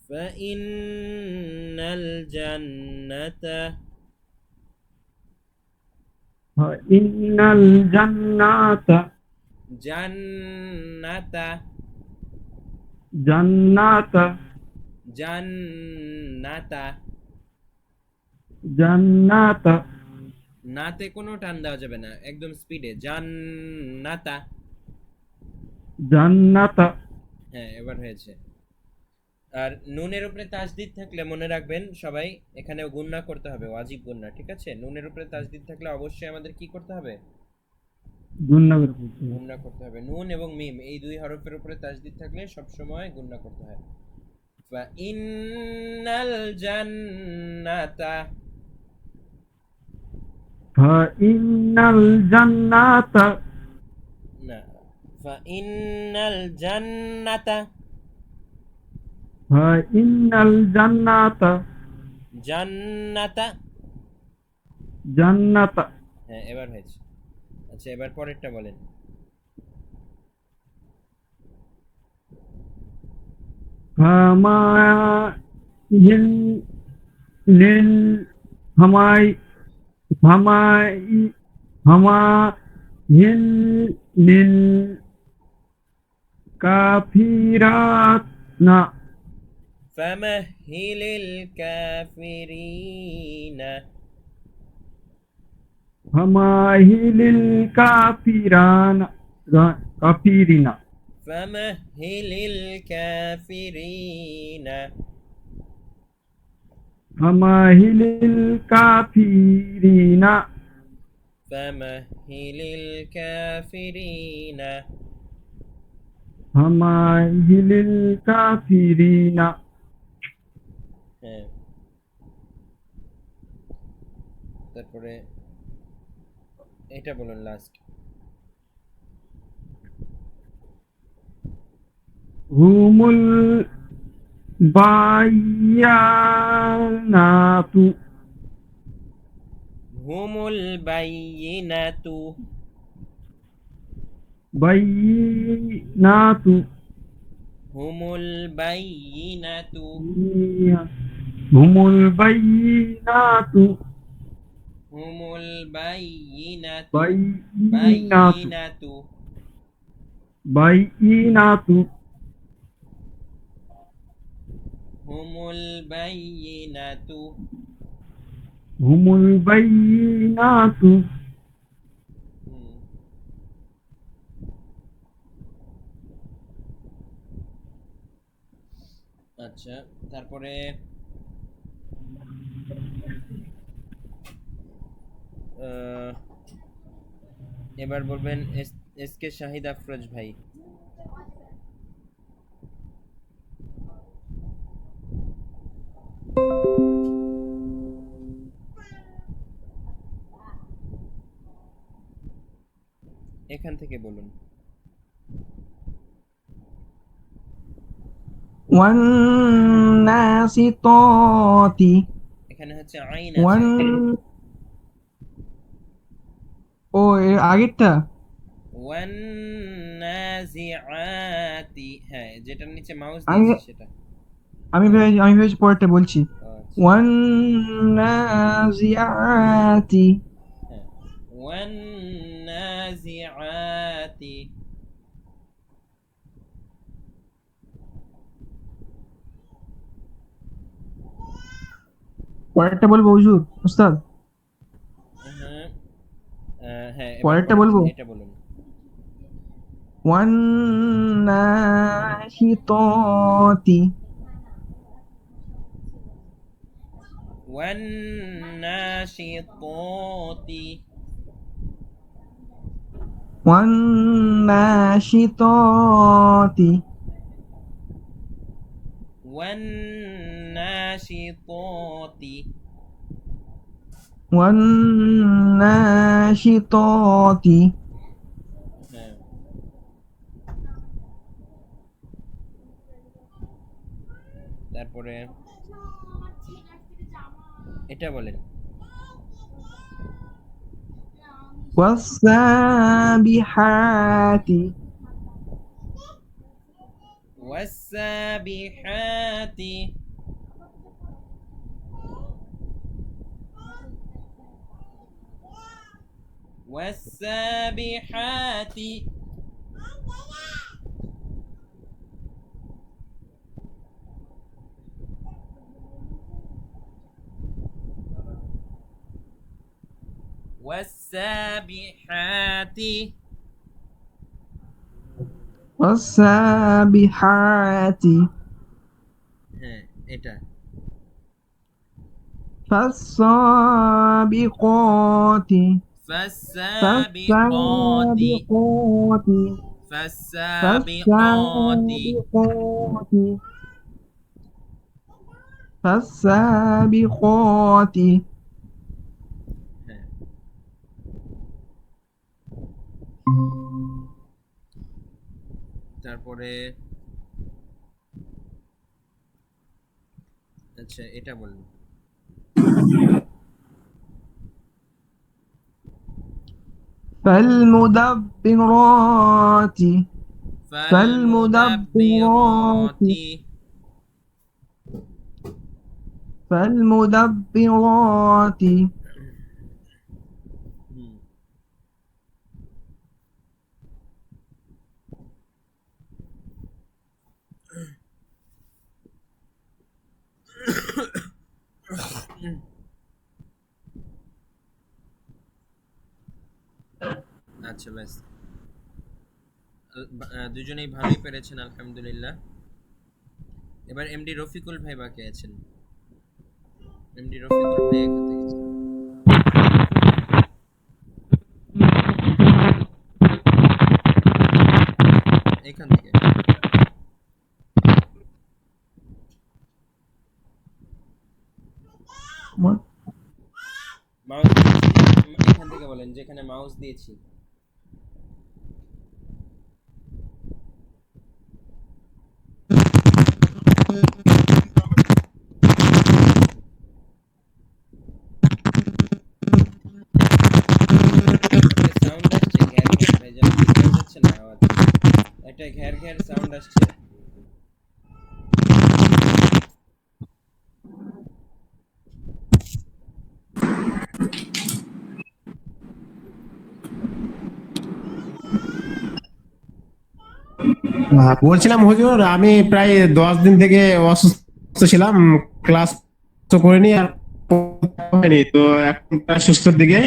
ফাইন্নাল জান্নাতা ফাইন্নাল জান্নাতা জান্নাতা জান্নাতা জান্নাতা জান্নাতা নাতে কোনো টান দেওয়া যাবে না, একদম স্পিডে জান্নাতা। জান্নাতা হ্যাঁ, এবার হয়েছে। আর নুনের উপরে তাসদিদ থাকলে মনে রাখবেন সবাই, এখানে গুণনা করতে হবে, ওয়াজিব গুণনা, ঠিক আছে? নুনের উপরে তাসদিদ থাকলে অবশ্যই আমাদের কি করতে হবে? গুণনা করে বলতে হবে। গুণনা করতে হবে। নুন এবং মিম এই দুই হরফের উপরে তাসদিদ থাকলে সব সময় গুণনা করতে হয়। ফা ইন্নাল জান্নাতা, ফাইন্নাল জান্নাতা না, ফা ইন্নাল জান্নাতা ফাইন্নাল জান্নাতা জান্নাতা। জান্নাতা হ্যাঁ, এবার হয়েছে। আচ্ছা, এবার পরেরটা বলেন। ফামা হিল লিল হামাই হামাই হামা হিল লিল কাফিরাত না ফামাহিলিল কাফিরিনা হামাহিলিল কাফিরানা কাফিরিনা ফামাহিলিল কাফিরিনা হামাহিলিল কাফিরিনা ফামাহিলিল কাফিরিনা। হামাহিলিল কাফিরিনা হ্যাঁ, তারপরে এটা বলুন লাস্ট। হুমুল বায়ানাতু হুমুল বাইয়িনাতু বাইনাতু হুমুল বাইয়িনাতু হুমুল বাইনাতু হুমুল বাইয়িনাতু বাইনাতু বাইয়িনাতু বাইনাতু হুমুল বাইয়িনাতু। হুমুল বাইনাতু হুম, আচ্ছা, তারপরে আহ, এবার বলবেন এস কে শাহিদ আফরোজ ভাই। এখান থেকে বলুন। ওয়ান্নাসিতাতি এখানে হচ্ছে আইন আছে। ওয়ান ও এর আগেরটা ওয়ান্নাজিআতি, হ্যাঁ, যেটার নিচে মাউস আমি দিয়েছি সেটা। আমি ভেবেছি পরেরটা বলছি আচ্ছা, ওয়ান্নাজিআতি হ্যাঁ, ওয়ান্নাজিআতি। পরেরটা বলবো হুজুর উস্তাদ হ্যাঁ, হ্যাঁ, এবার পরেরটা পরেরটা বলবো এটা বলুন। ওয়ান্নাশিতাতি ওয়ান্নাশিতাতি ওয়ান্নাশিতাতি ওয়ান্নাশিতাতি। ওয়ান্নাশিতাতি হ্যাঁ, তারপরে এটা বলেন। ওয়াসসাবিহাতি ওয়াসসাবিহাতি والسابحات. والسابحات. والسابحات হ্যাঁ, এটা فالسابقات فالسابقات. فالسابقات فالسابقات. فالسابقات فالسابقات হ্যাঁ, তারপরে আচ্ছা এটা বলুন। فالمدبرات فالمدبرات فالمدبرات. فالمدبرات হুম, আচ্ছা ব্যাস, দুজনেই ভালোই পেরেছেন আলহামদুলিল্লাহ। এবার এমডি রফিকুল ভাই বাকি আছেন। এমডি রফিকুল ভাই এখান থেকে, এখান থেকে মাউস দিয়েছি, এখান থেকে বলেন যেখানে মাউস দিয়েছি। সাউন্ড আসছে ঘ্যার ঘ্যার, ভাইজান বুঝতে যাচ্ছে না আওয়াজ, একটা ঘ্যার ঘ্যার সাউন্ড আসছে। বলছিলাম হুজুর, আমি প্রায় 10 দিন থেকে অসুস্থ ছিলাম, ক্লাস তো করিনি আর হয়নি, তো এখন প্রায় সুস্থর দিকে।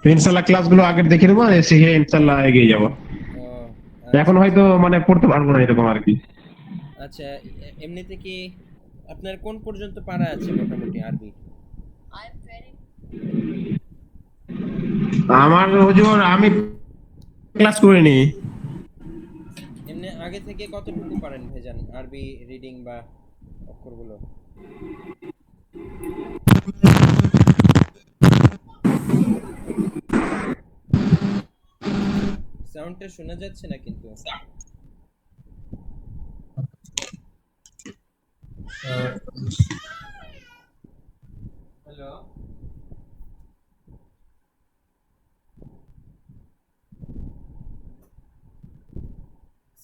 তো ইনশাল্লাহ ক্লাসগুলো আগের দেখে নেবো, শিখে ইনশাল্লাহ এগিয়ে যাবো। ও আচ্ছা এখন হয়তো মানে পড়তে পারবো না এরকম আর কি। আচ্ছা, এমনিতে কি আপনার কোন পর্যন্ত পারা আছে মোটামুটি আরবি? আমার হুজুর আমি ক্লাস করিনি। এমনি আগে থেকে কতটুকু পারেন ভাইজান আরবি রিডিং বা অক্ষরগুলো? সাউন্ডটা শোনা যাচ্ছে না কিন্তু। হ্যালো,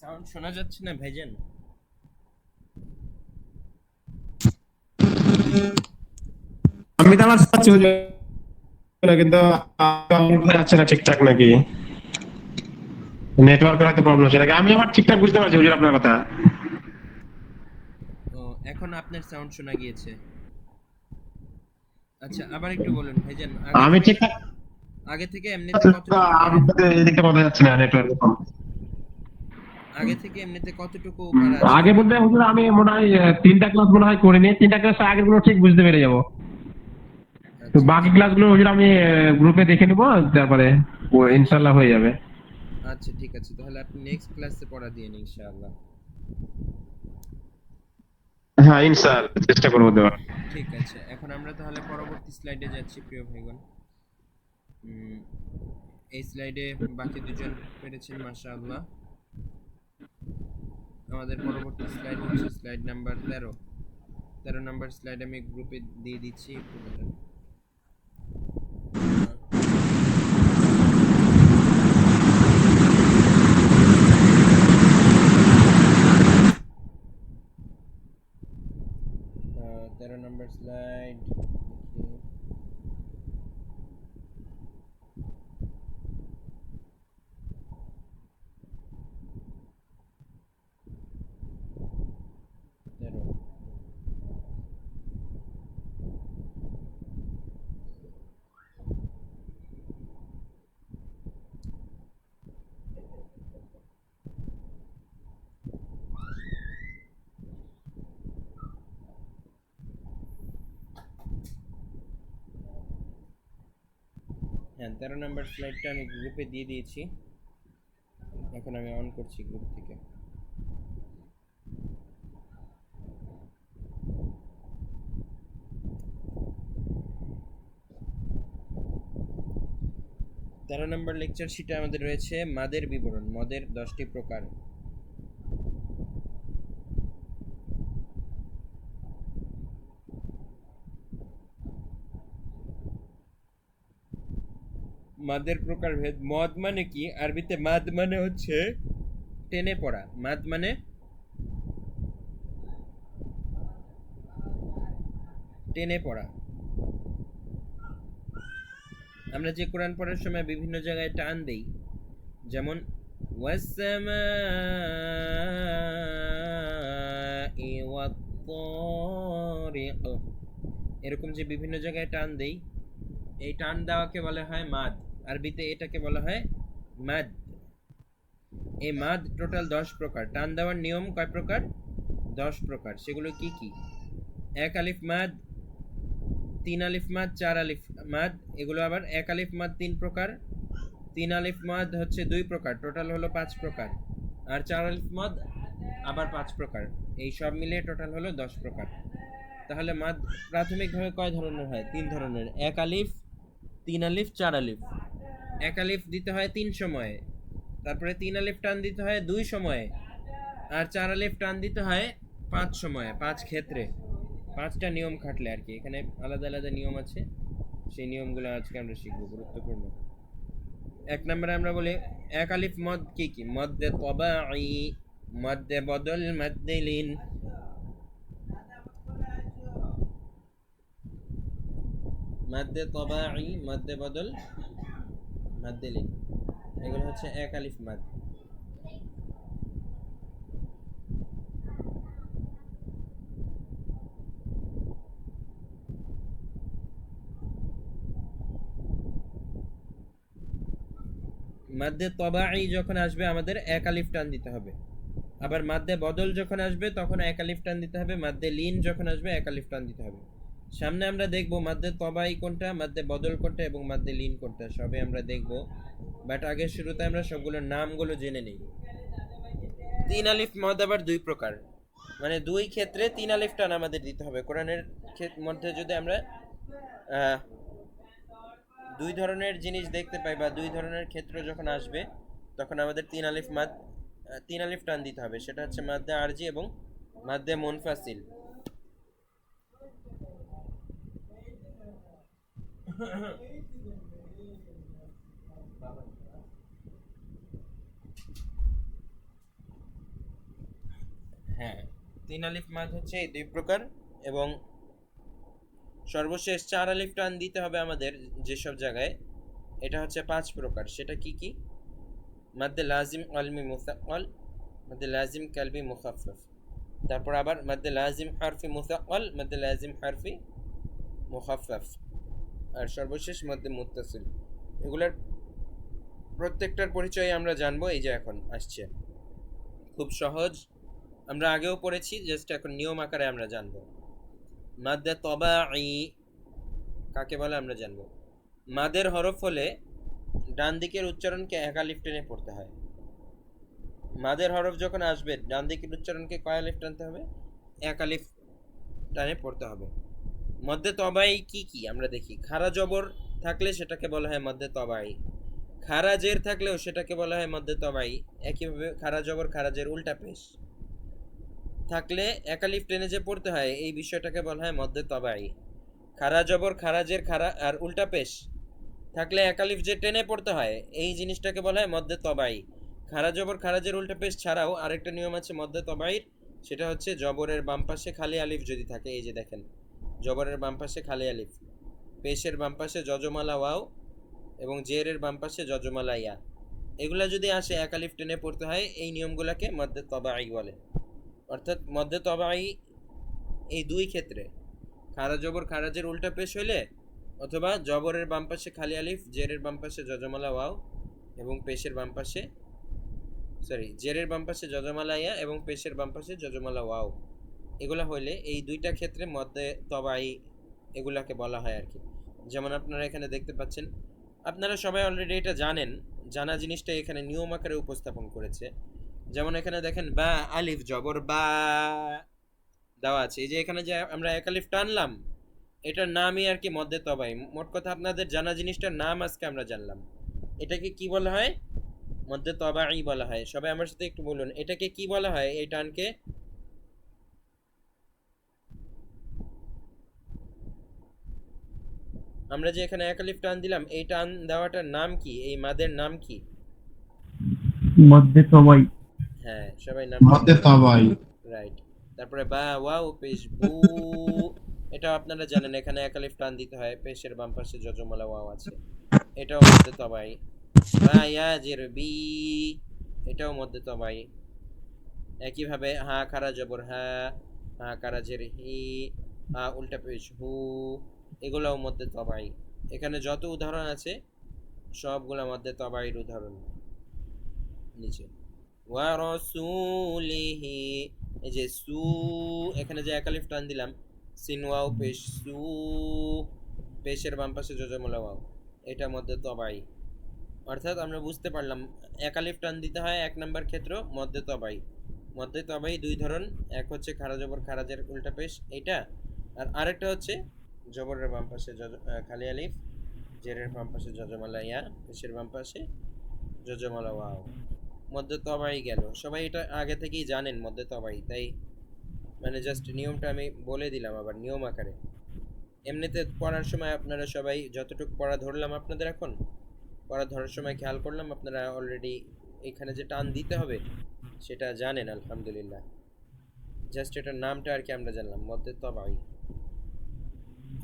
সাউন্ড শোনা যাচ্ছে না ভাইজান? আমি তো আমার পাচ্ছি হুজুর, কিন্তু বোঝা যাচ্ছে না ঠিকঠাক নাকি নেটওয়ার্কের হয়তো প্রবলেম হচ্ছে নাকি। আমি আমার ঠিকঠাক বুঝতে পারছি হুজুর আপনার কথা। ও, এখন আপনার সাউন্ড শোনা গিয়েছে। আচ্ছা, আবার একটু বলুন ভাইজান, আমি ঠিকঠাক আগে থেকে এমনিতে কতটুকু পারেন? আপনাদের এদিকে বোঝা যাচ্ছে না নেটওয়ার্ক। আগে থেকে এমনিতে কতটুকু পারা আছে আগে আরবি? বলতে হুজুর আমি মনে হয় 3টা ক্লাস মনে হয় করিনি, 3টা ক্লাস আগের গুলো ঠিক বুঝতে পেরে যাবো। তো আচ্ছা বাকি ক্লাসগুলো হুজুর আমি গ্রুপে দেখে নিবো, তারপরে ইনশাল্লাহ হয়ে যাবে। আচ্ছা ঠিক আছে, তাহলে আপনি নেক্সট ক্লাসে পড়া দিয়েন ইনশাআল্লাহ। হ্যাঁ ইনশাল্লাহ চেষ্টা করবো দেওয়ার। ঠিক আছে, এখন আমরা তাহলে পরবর্তী স্লাইডে যাচ্ছি প্রিয় ভাইগণ। উম, এই স্লাইডে বাকি দুজন পেরেছেন মাশাআল্লাহ। আমাদের পরবর্তী স্লাইড হচ্ছে স্লাইড নাম্বার 13। 13 নাম্বার স্লাইড আমি গ্রুপে দিয়ে দিচ্ছি, একটু দেখেন। আহ, 13 নাম্বার স্লাইড। হ্যাঁ 13 নম্বর স্লাইডটা আমি গ্রুপে দিয়ে দিয়েছি, এখন আমি অন করছি গ্রুপ থেকে। তেরো নম্বর লেকচার শিটে আমাদের রয়েছে মাদের বিবরণ, মদের 10টি প্রকার। মাদের প্রকারভেদ। মদ মানে কি? আরবিতে মাদ মানে হচ্ছে টেনে পড়া। মাদ মানে টেনে পড়া। আমরা যে কোরআন পড়ার সময় বিভিন্ন জায়গায় টান দেই, যেমন ওয়াসসামাই ওয়াত-তারিক, এরকম যে বিভিন্ন জায়গায় টান দেই, এই টান দেওয়াকে বলা হয় মাদ। আরবিতে এটাকে বলা হয় মাদ। এই মাদ টোটাল 10 প্রকার। টান দেওয়ার নিয়ম কয় প্রকার? 10 প্রকার। সেগুলো কি কি? 1 আলিফ মাদ, 3 আলিফ মাদ, 4 আলিফ মাদ। এগুলো আবার 1 আলিফ মাদ 3 প্রকার, 3 আলিফ মাদ হচ্ছে 2 প্রকার, টোটাল হলো 5 প্রকার। আর 4 আলিফ মাদ আবার 5 প্রকার। এই সব মিলিয়ে টোটাল হলো 10 প্রকার। তাহলে মাদ প্রাথমিকভাবে কয় ধরনের হয়? 3 ধরনের। 1 আলিফ, 3 আলিফ, 4 আলিফ। 1 আলিফ দিতে হয় 3 সময়ে, তারপরে 3 আলিফ টান দিতে হয় 2 সময়ে, আর 4 আলিফ টান দিতে হয় 5 সময়ে, 5 ক্ষেত্রে। 5টা নিয়ম খাটলে আর কি, এখানে আলাদা আলাদা নিয়ম আছে, সেই নিয়মগুলো আজকে আমরা শিখবো, গুরুত্বপূর্ণ। 1 নম্বরে আমরা বলি 1 আলিফ মদ কি কি? মদ্দে তবাই, মদ্দে বদল, মদ্দে লিন। মদ্দে তবাই, মদ্দে বদল, মদ্দে লিন, এগুলো হচ্ছে 1 আলিফ মাদ। মাদ্দে তবাই যখন আসবে আমাদের 1 আলিফ টান দিতে হবে। আবার মাদ্দে বদল যখন আসবে তখন 1 আলিফ টান দিতে হবে। মাদ্দে লিন যখন আসবে 1 আলিফ টান দিতে হবে। সামনে আমরা দেখব মাদ্দে তবাই কোনটা, মাদ্দে বদল কোনটা এবং মাদ্দে লিন কোনটা, সবে আমরা দেখব। বাট আগে শুরুতে আমরা সবগুলোর নামগুলো জেনে নিই। 3 আলিফ মদ আবার 2 প্রকার, মানে 2 ক্ষেত্রে 3 আলিফ টান আমাদের দিতে হবে। কোরআনের মধ্যে যদি আমরা 2 ধরনের জিনিস দেখতে পাই বা 2 ধরনের ক্ষেত্র যখন আসবে, তখন আমাদের 3 আলিফ মাদ, 3 আলিফ টান দিতে হবে। সেটা হচ্ছে মাদ্দে আরজি এবং মাদ্দে মুনফাসিল। হ্যাঁ, 3 আলিফ মাদ হচ্ছে এই 2 প্রকার, এবং সর্বশেষ 4 আলিফ টান দিতে হবে আমাদের যেসব জায়গায়, এটা হচ্ছে 5 প্রকার। সেটা কি কি? মাদ্দে লাজিম আলমি মুসাক্কাল, মাদ্দে লাজিম কালবি মুখাফফাফ, তারপর আবার মাদ্দে লাজিম হারফি মুসাক্কাল, মাদ্দে লাজিম হারফি মুখাফফাফ, আর সর্বশেষ মাদ্দে মুত্তাসিল। এগুলার প্রত্যেকটার পরিচয় আমরা জানবো, এই যে এখন আসছে। খুব সহজ, আমরা আগেও পড়েছি, জাস্ট এখন নিয়ম আকারে আমরা জানবো। মাদ্দে তবাই কাকে বলে আমরা জানবো। মাদের হরফ হলে ডান দিকের উচ্চারণকে 1 আলিফ টেনে পড়তে হয়। মাদের হরফ যখন আসবে ডান দিকের উচ্চারণকে কয় আলিফ টানতে হবে? 1 আলিফ টানে পড়তে হবে। মদ্দে তবাই কি কি আমরা দেখি। খারা জবর থাকলে সেটাকে বলা হয় মদ্দে তবাই, খারা জের থাকলেও সেটাকে বলা হয় মদ্দে তবাই। একইভাবে খারা জবর খারা জের উল্টা পেশ থাকলে 1 আলিফ টেনে যে পড়তে হয়, এই বিষয়টাকে বলা হয় মদ্দে তবাই। খারা জবর খারা জের খারা আর উল্টা পেশ থাকলে 1 আলিফ যে টেনে পড়তে হয়, এই জিনিসটাকে বলা হয় মদ্দে তবাই। খারা জবর খারাজের উল্টা পেশ ছাড়াও আরেকটা নিয়ম আছে মদ্দে তবাইর, সেটা হচ্ছে জবরের বাম পাশে খালি আলিফ যদি থাকে, এই যে দেখেন জবরের বাম পাশে খালি আলিফ, পেশের বাম পাশে যজমালা ওয়াও এবং জেরের বাম পাশে যজমালা ইয়া, এগুলা যদি আসে 1 আলিফ টেনে পড়তে হয়। এই নিয়মগুলোকে মদ্দে তবাই বলে। অর্থাৎ মদ্দে তবাই এই 2 ক্ষেত্রে, খারা জবর খারাজের উল্টা পেশ হইলে, অথবা জবরের বাম পাশে খালি আলিফ, জেরের বাম পাশে যজমালা ওয়াও এবং পেশের বাম পাশে জেরের বাম পাশে যজমালা ইয়া এবং পেশের বাম পাশে যজমালা ওয়াও, এগুলা হইলে এই 2টা ক্ষেত্রে মদ্দে তবাই এগুলাকে বলা হয় আর কি। যেমন আপনারা এখানে দেখতে পাচ্ছেন আপনারা সবাই অলরেডি এটা জানেন, জানা জিনিসটা এখানে নিয়ম আকারে উপস্থাপন করেছে। যেমন এখানে দেখেন বা আলিফ জবর বা দেওয়া আছে, এই যে এখানে যে আমরা এক আলিফ টানলাম, এটার নামই আর কি মধ্যে তবাই। মোট কথা আপনাদের জানা জিনিসটার নাম আজকে আমরা জানলাম। এটাকে কি বলা হয়? মধ্যে তবাই বলা হয়। সবাই আমার সাথে একটু বলুন, এটাকে কি বলা হয় এই টানকে? আমরা যে এখানে এক আলিফ টান দিলাম, এই টান দেওয়াটার নাম কি? এই মাদের নাম কি? মধ্যে সবাই। হ্যাঁ, সবাই নাম মধ্যে তবাই। রাইট। তারপরে বা ওয়াও পেশ বু, এটাও আপনারা জানেন এখানে এক আলিফ টান দিতে হয়, পেশের বাম পাশে যজমলা ওয়াও আছে, এটাও মধ্যে তবাই। বা ইয়াজির বি, এটাও মধ্যে তবাই। একইভাবে হা খারা জবর হা, হা কারা জের হি, হা উল্টা পেশ হু, এগুলোও মধ্যে তবাই। এখানে যত উদাহরণ আছে সবগুলো মধ্যে তবাইয়ের উদাহরণ। নিচে ওয়া রাসূলিহি, এই যে সু, এখানে যে এক আলিফ টান দিলাম, সিন ওয়াও পেশ সু, পেশের বাম পাশে যজমলা ওয়াও, এটা মধ্যে তবাই। অর্থাৎ আমরা বুঝতে পারলাম এক আলিফ টান দিতে হয় এক নাম্বার ক্ষেত্র মধ্যে তবাই। মধ্যে তবাই দুই ধরন, এক হচ্ছে খারা জবর খারাজের উল্টা পেশ এটা, আর আরেকটা হচ্ছে জবরের বাম পাশে খালি আলিফ, জেরের বাম পাশে যজমালা ইয়া, পেশের বাম পাশে যজমালা ওয়াও, মধ্যে তবাই গেল। সবাই এটা আগে থেকেই জানেন মধ্যে তবাই, তাই মানে জাস্ট নিয়মটা আমি বলে দিলাম আবার নিয়ম আকারে। এমনিতে পড়ার সময় আপনারা সবাই যতটুকু পড়া ধরলাম আপনাদের, এখন পড়া ধরার সময় খেয়াল করলাম আপনারা অলরেডি এখানে যে টান দিতে হবে সেটা জানেন আলহামদুলিল্লাহ। জাস্ট এটার নামটা আর কি আমরা জানলাম, মধ্যে তবাই।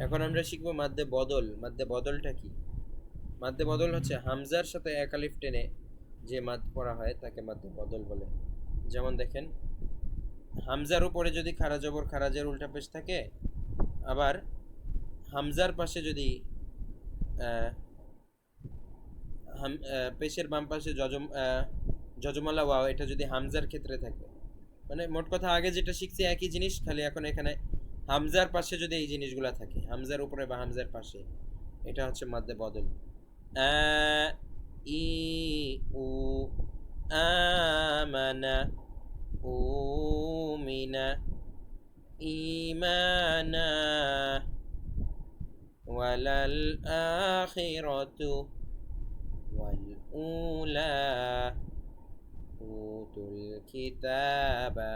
এখন আমরা শিখবো মাদ্দে বদল। মাদ্দে বদলটা কি? মাদ্দে বদল হচ্ছে হামজার সাথে এক আলিফ টেনে যে মাদ পড়া হয় তাকে মাদ্দে বদল বলে। যেমন দেখেন, হামজার উপরে যদি খারা জবর খারাজের উল্টা পেশ থাকে, আবার হামজার পাশে যদি পেশের বাম পাশে যজমালা ওয়াও, এটা যদি হামজার ক্ষেত্রে থাকে, মানে মোট কথা আগে যেটা শিখছি একই জিনিস, খালি এখন এখানে হামজার পাশে যদি এই জিনিসগুলো থাকে, হামজার উপরে বা হামজার পাশে, এটা হচ্ছে মাদ্দে বদল। আ ই উ আমানা উমিনা ইমানা ওয়ালাল আখিরাতু ওয়াল উলা উতুল কিতাবা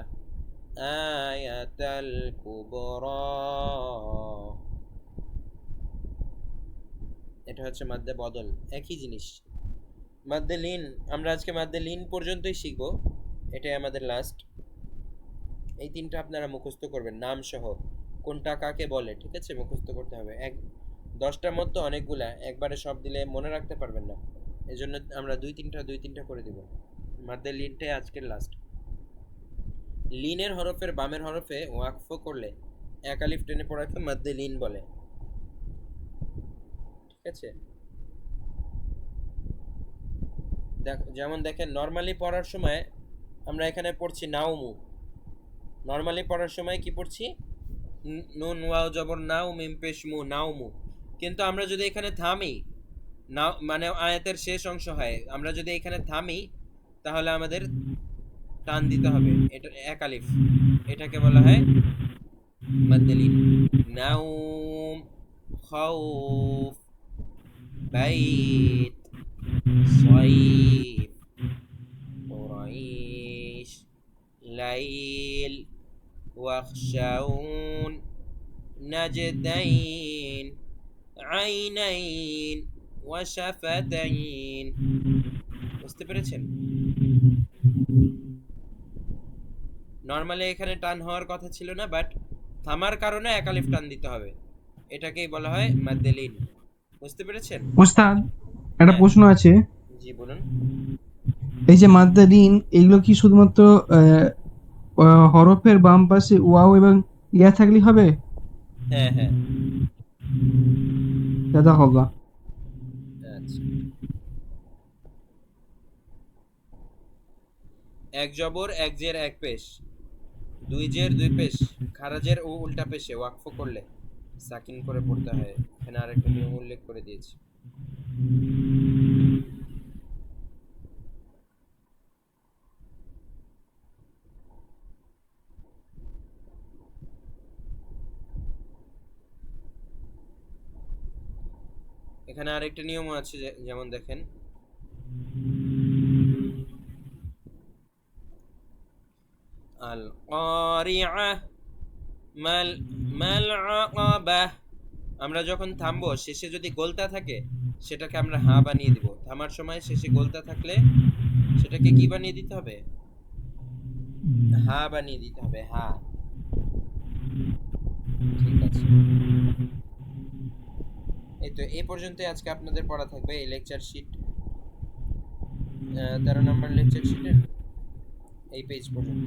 আয়াতাল কুবরা, এটা হচ্ছে মাদ্দে বদল। একই জিনিস। মাদ্দে লিন, আমরা আজকে মাদ্দে লিন পর্যন্তই শিখবো, এটাই আমাদের লাস্ট। এই তিনটা আপনারা মুখস্থ করবেন নাম সহ, কোনটা কাকে বলে, ঠিক আছে? মুখস্থ করতে হবে। 10টার মধ্যে অনেকগুলা, একবারে সব দিলে মনে রাখতে পারবেন না, এই জন্য আমরা দুই তিনটা করে দিব। মাদ্দে লিনটাই আজকের লাস্ট। লিনের হরফের বামের হরফে ওয়াকফ করলে এক আলিফ টেনে পড়াকে মাদ্দে লিন বলে, ঠিক আছে? যেমন দেখেন, নর্মালি পড়ার সময় আমরা এখানে পড়ছি নাউমু, নর্মালি পড়ার সময় কি পড়ছি? নুন ওয়াও জবর নাও মিম পেশ মু, নাউমু। কিন্তু আমরা যদি এখানে থামি, নাও মানে আয়াতের শেষ অংশ হয়, আমরা যদি এখানে থামি তাহলে আমাদের টান দিতে হবে, এটা এক আলিফ, এটাকে বলা হয় মাদ্দে লিন। নাউম, খাউফ, বাইত, সাইফ, কুরাইশ, লাইল, ওয়াখশাউন, নাজদাইন, আইনাইন, ওয়াশাফাতাইন। বুঝতে পেরেছেন? নরমালি এখানে টান হওয়ার কথা ছিল না, বাট থামার কারণে এক আলিফ টান দিতে হবে, এটাকেই বলা হয় মাদ্দে লিন। বুঝতে পেরেছেন? উস্তাদ, একটা হ্যাঁ, প্রশ্ন আছে। জি বলুন। এই যে মাদ্দারিন, এগুলো কি শুধুমাত্র হরফের বাম পাশে ওয়াও এবং ইয়া থাকলেই হবে? হ্যাঁ হ্যাঁ, জাযাকাল্লাহ। আচ্ছা। এক জবর এক জের এক পেশ, দুই জের দুই পেশ, খারাজের ও উল্টা পেশে ওয়াকফ করলে সাকিন করে পড়তে হয়। এখানে আরেকটা নিয়ম উল্লেখ করে দিয়েছি। এখানে আরেকটা নিয়মও আছে, যেমন দেখেন আল ক্বারিআহ মাল মাল আকাবাহ। আমরা যখন থামবো শেষে যদি গোলতা থাকে সেটাকে আমরা হা বানিয়ে দিব। থামার সময় শেষে গোলতা থাকলে সেটাকে কি বানিয়ে দিতে হবে? হা বানিয়ে দিতে হবে, হা। ঠিক আছে, এই তো এই পর্যন্তই আজকে আপনাদের পড়া থাকবে। এই লেকচার শিট 13 নম্বর লেকচার শিটের এই পেজ পর্যন্ত,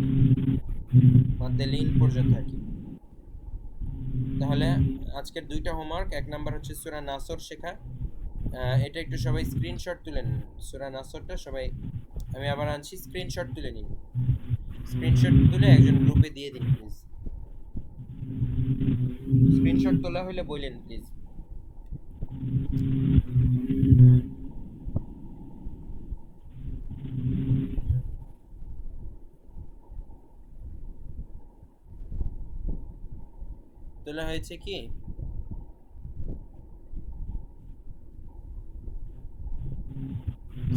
মধ্যে লিন পর্যন্ত আর কি। তাহলে আজকের দুইটা হোমওয়ার্ক, এক নাম্বার হচ্ছে সূরা নাসর শেখা। এটা একটু সবাই স্ক্রিনশট তুলে নিন, সূরা নাসরটা সবাই, আমি আবার আনছি, স্ক্রিনশট তুলে নিন। স্ক্রিনশট তুলে একজন গ্রুপে দিয়ে দিন প্লিজ। স্ক্রিনশট তোলা হলে বললেন প্লিজ। তোলা হয়েছে কি?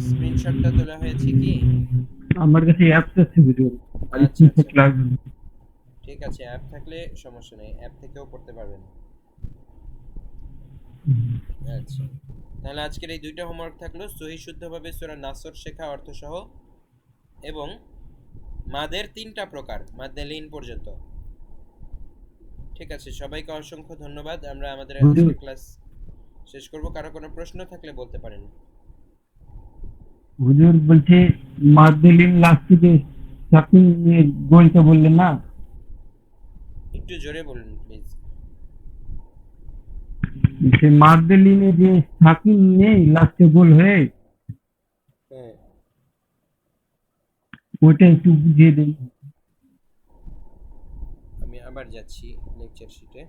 স্ক্রিনশটটা তোলা হয়েছে কি? আমার কাছে অ্যাপস আছে হুজুর, আর আচ্ছা স্ক্রিনশট আচ্ছা, লাগবে না। ঠিক আছে, অ্যাপ থাকলে সমস্যা নেই, অ্যাপ থেকেও পড়তে পারবেন। আচ্ছা, তাহলে আজকের এই দুইটা হোমওয়ার্ক থাকলো, সহি শুদ্ধভাবে সূরা নাসর শেখা অর্থ সহ, এবং মাদের তিনটা প্রকার, মাদ্দে লিন পর্যন্ত। ঠিক আছে, সবাইকে অসংখ্য ধন্যবাদ। আমরা আমাদের হুজুর, আজকের ক্লাস শেষ করব। কারো কোনো প্রশ্ন থাকলে বলতে পারেন। হুজুর বলছে মাদ্দেলিন লাস্টে যে সাকিন গোলটা বললেন না, একটু জোরে বলুন প্লিজ। সে মাদ্দেলিনে যে সাকিন নেই লাস্টে গোল হয়ে, হ্যাঁ, ওটা একটু বুঝিয়ে দিন। আমি আবার যাচ্ছি লেকচার শিটে।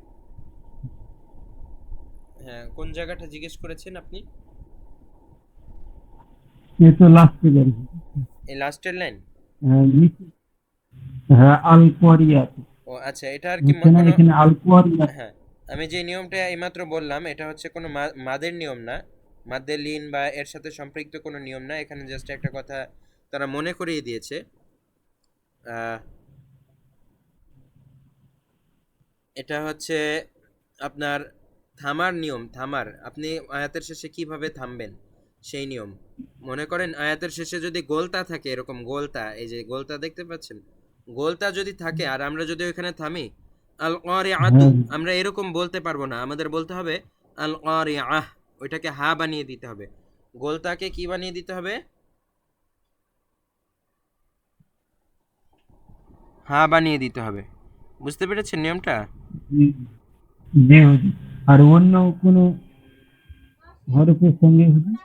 হ্যাঁ, কোন জায়গাটা জিজ্ঞেস করেছেন আপনি? সে তো লাস্টে গেল। এই লাস্টের লাইন? হ্যাঁ, আল কোয়ারিয়া ও আচ্ছা, এটা আর কি হচ্ছে না, কোনো, এখানে আল কোয়ারিয়া। হ্যাঁ, আমি যে নিয়মটা এইমাত্র বললাম এটা হচ্ছে কোনো মাদের নিয়ম না, মাদ্দে লিন বা এর সাথে সম্পৃক্ত কোনো নিয়ম না। এখানে জাস্ট একটা কথা তারা মনে করিয়ে দিয়েছে। আহ, এটা হচ্ছে আপনার থামার নিয়ম, থামার, আপনি আয়াতের শেষে কিভাবে থামবেন সেই নিয়ম। মনে করেন আয়াতের শেষে যদি গোলতা থাকে, এরকম গোলতা, এই যে গোলতা দেখতে পাচ্ছেন, গোলতা যদি থাকে আর আমরা যদি ওখানে থামি, আল ক্বারিআতু, হ্যাঁ, আমরা এরকম বলতে পারবো না, আমাদের বলতে হবে আল ক্বারিআহ, ওইটাকে হা বানিয়ে দিতে হবে। গোলতাকে কি বানিয়ে দিতে হবে? হা বানিয়ে দিতে হবে। বুঝতে পেরেছেন নিয়মটা? জি জি হুজুর। আর অন্য কোনো হরফের সঙ্গে হুজুর?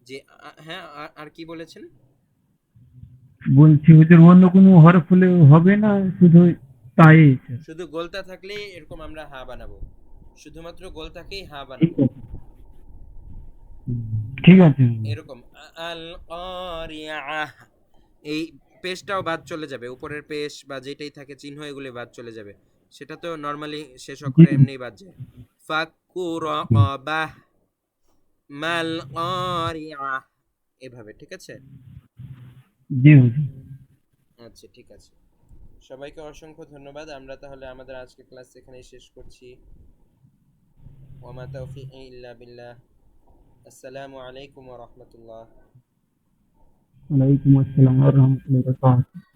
যে হ্যাঁ, আর কি বলেছেন? বলছি হুজুর, অন্য কোনো হরফ হলে হবে না, শুধু তাই? শুধু গোলতা থাকলেই এরকম আমরা হা বানাবো, শুধুমাত্র গোলতাকেই হা ঠিক বানাবো। আছে, ঠিক আছে হুজুর। এরকম আল ক্বারিআহ, এই পেশটাও বাদ চলে যাবে, উপরের পেশ বা যেটাই থাকে চিহ্ন এগুলি বাদ চলে যাবে। সেটা তো নরমালি শেষ জি অক্ষরে এমনিই বাদ যায়। ফাক্কু রাকাবাহ, মাল ক্বারিআহ, এভাবে, ঠিক আছে? জি হুজুর। আচ্ছা, ঠিক আছে, সবাইকে অসংখ্য ধন্যবাদ। আমরা তাহলে আমাদের আজকের ক্লাস এখানেই শেষ করছি। ওয়ামা তাওফিকি ইল্লা বিল্লাহ। আসসালামু আলাইকুম ওয়া রাহমাতুল্লাহ। ওয়ালাইকুম আসসালাম ওয়া রাহমাতুল্লাহি ওয়া বারাকাতুহু।